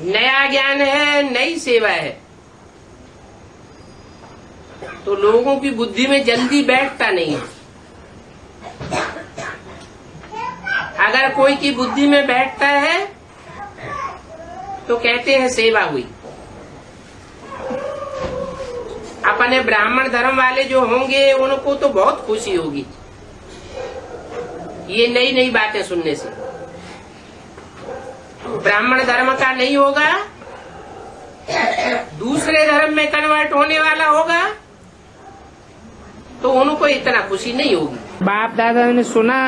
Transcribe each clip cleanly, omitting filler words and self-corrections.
नया ज्ञान है, नई सेवा है, तो लोगों की बुद्धि में जल्दी बैठता नहीं है। अगर कोई की बुद्धि में बैठता है तो कहते हैं सेवा हुई। अपने ब्राह्मण धर्म वाले जो होंगे उनको तो बहुत खुशी होगी ये नई नई बातें सुनने से। ब्राह्मण धर्म का नहीं होगा, दूसरे धर्म में कन्वर्ट होने वाला होगा तो उनको इतना खुशी नहीं होगी। बाप दादा ने सुना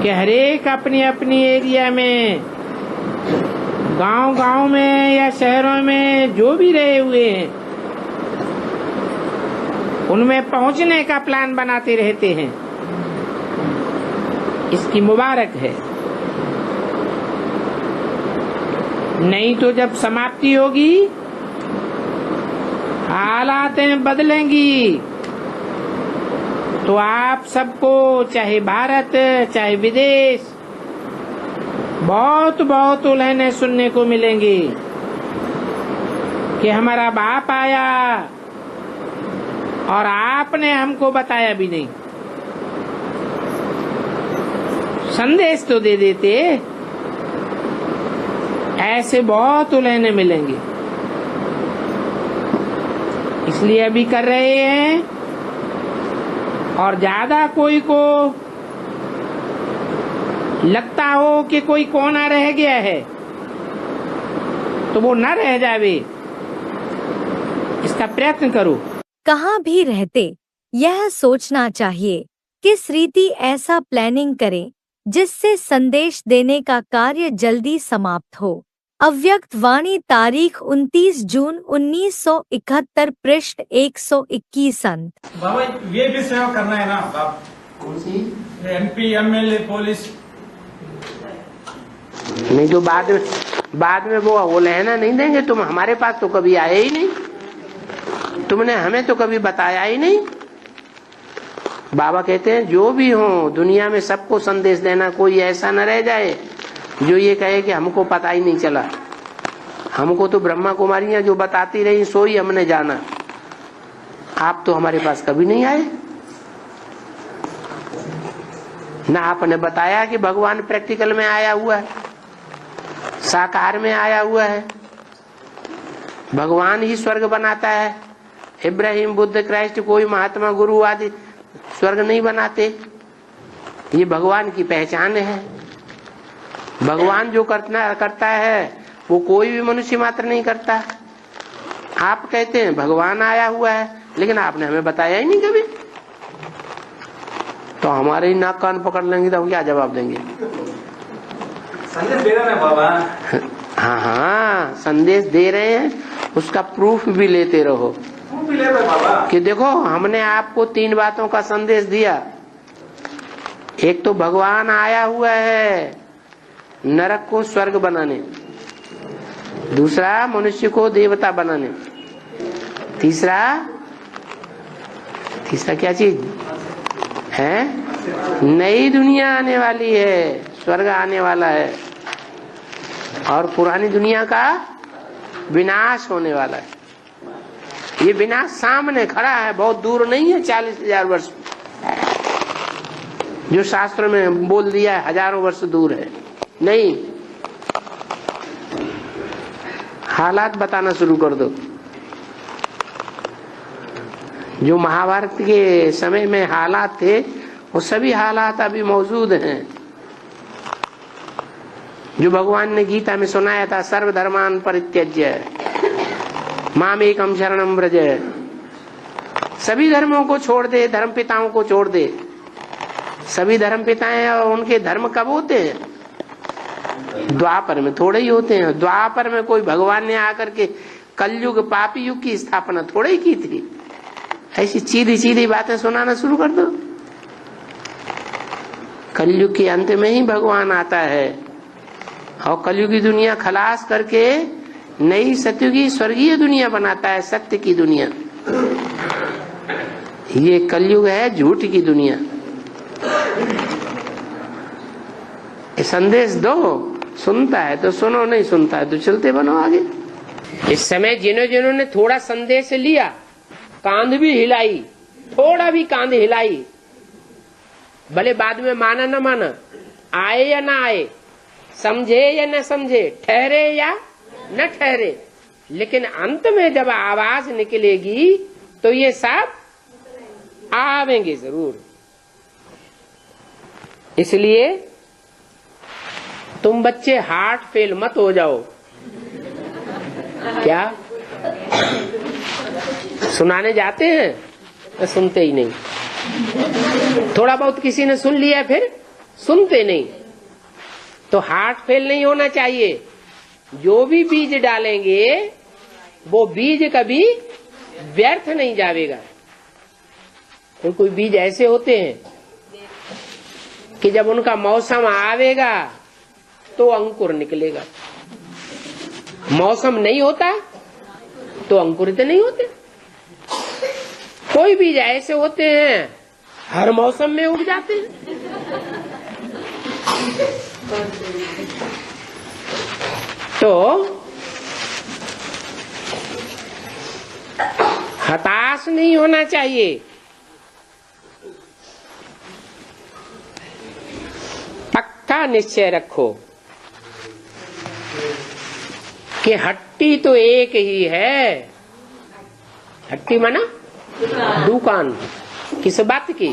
कि हरेक अपनी अपनी एरिया में, गांव में या शहरों में जो भी रहे हुए हैं, उनमें पहुंचने का प्लान बनाते रहते हैं। इसकी मुबारक है। नहीं तो जब समाप्ति होगी, हालातें बदलेंगी, तो आप सबको चाहे भारत चाहे विदेश बहुत बहुत उलहने सुनने को मिलेंगी कि हमारा बाप आया और आपने हमको बताया भी नहीं। संदेश तो दे देते, ऐसे बहुत उलहने मिलेंगे। इसलिए अभी कर रहे हैं, और ज्यादा कोई को लगता हो कि कोई कोना रह गया है तो वो न रह जावे, इसका प्रयत्न करो। कहाँ भी रहते यह सोचना चाहिए किस रीति ऐसा प्लानिंग करें जिससे संदेश देने का कार्य जल्दी समाप्त हो। अव्यक्त वाणी तारीख 29 जून 1971 पृष्ठ 121 अंत। बाबा ये भी सेवा करना है ना बाप? कौन सी? MP MLA पुलिस नहीं तो बाद में वो लहना नहीं देंगे। तुम हमारे पास तो कभी आए ही नहीं, तुमने हमें तो कभी बताया ही नहीं। बाबा कहते हैं जो भी हो दुनिया में सबको संदेश देना, कोई ऐसा न रह जाए जो ये कहे कि हमको पता ही नहीं चला। हमको तो ब्रह्मा कुमारियां जो बताती रही सो ही हमने जाना। आप तो हमारे पास कभी नहीं आए, ना आपने बताया कि भगवान प्रैक्टिकल में आया हुआ है, साकार में आया हुआ है। भगवान ही स्वर्ग बनाता है। इब्राहिम, बुद्ध, क्राइस्ट, कोई महात्मा गुरु आदि स्वर्ग नहीं बनाते। ये भगवान की पहचान है। भगवान जो करता है वो कोई भी मनुष्य मात्र नहीं करता। आप कहते हैं भगवान आया हुआ है, लेकिन आपने हमें बताया ही नहीं कभी। तो हमारे ही नाक कान पकड़ लेंगे तो हम क्या जवाब देंगे? संदेश दे रहे हैं बाबा। हाँ, संदेश दे रहे हैं, उसका प्रूफ भी लेते रहो। प्रूफ भी ले रहे बाबा कि देखो हमने आपको 3 बातों का संदेश दिया। एक तो भगवान आया हुआ है नरक को स्वर्ग बनाने, दूसरा मनुष्य को देवता बनाने, तीसरा क्या चीज है? नई दुनिया आने वाली है, स्वर्ग आने वाला है, और पुरानी दुनिया का विनाश होने वाला है। ये विनाश सामने खड़ा है, बहुत दूर नहीं है, 40,000 वर्ष जो शास्त्र में बोल दिया है, हजारों वर्ष दूर है। नहीं, हालात बताना शुरू कर दो। जो महाभारत के समय में हालात थे वो सभी हालात अभी मौजूद हैं। जो भगवान ने गीता में सुनाया था, सर्वधर्मान परित्यज्य मामेकं शरणं व्रज, सभी धर्मों को छोड़ दे, धर्म पिताओं को छोड़ दे। सभी धर्म पिताएं और उनके धर्म कब होते हैं? द्वापर में थोड़े ही होते हैं। द्वापर में कोई भगवान ने आकर के कलयुग पापी युग की स्थापना थोड़े ही की थी। ऐसी सीधी सीधी बातें सुनाना शुरू कर दो। कलयुग के अंत में ही भगवान आता है और कलयुगी दुनिया खलास करके नई सत्युगी स्वर्गीय दुनिया बनाता है, सत्य की दुनिया। ये कलयुग है झूठ की दुनिया। संदेश दो सुनता है तो सुनो, नहीं सुनता है तो चलते बनो आगे। इस समय जिन्होंने थोड़ा संदेश लिया, कांध भी हिलाई, थोड़ा भी कांध हिलाई, भले बाद में माना न माना, आए या ना आए, समझे या न समझे, ठहरे या न ठहरे, लेकिन अंत में जब आवाज निकलेगी तो ये सब आवेंगे जरूर। इसलिए तुम बच्चे हार्ट फेल मत हो जाओ। क्या सुनाने जाते हैं तो सुनते ही नहीं, थोड़ा बहुत किसी ने सुन लिया फिर सुनते नहीं। तो हार्ट फेल नहीं होना चाहिए। जो भी बीज डालेंगे वो बीज कभी व्यर्थ नहीं जाएगा। कोई बीज ऐसे होते हैं कि जब उनका मौसम आवेगा तो अंकुर निकलेगा, मौसम नहीं होता तो अंकुरित नहीं होते। कोई बीज ऐसे होते हैं हर मौसम में उग जाते हैं। तो हताश नहीं होना चाहिए। पक्का निश्चय रखो कि हट्टी तो एक ही है। हट्टी माना दुकान, किस बात की?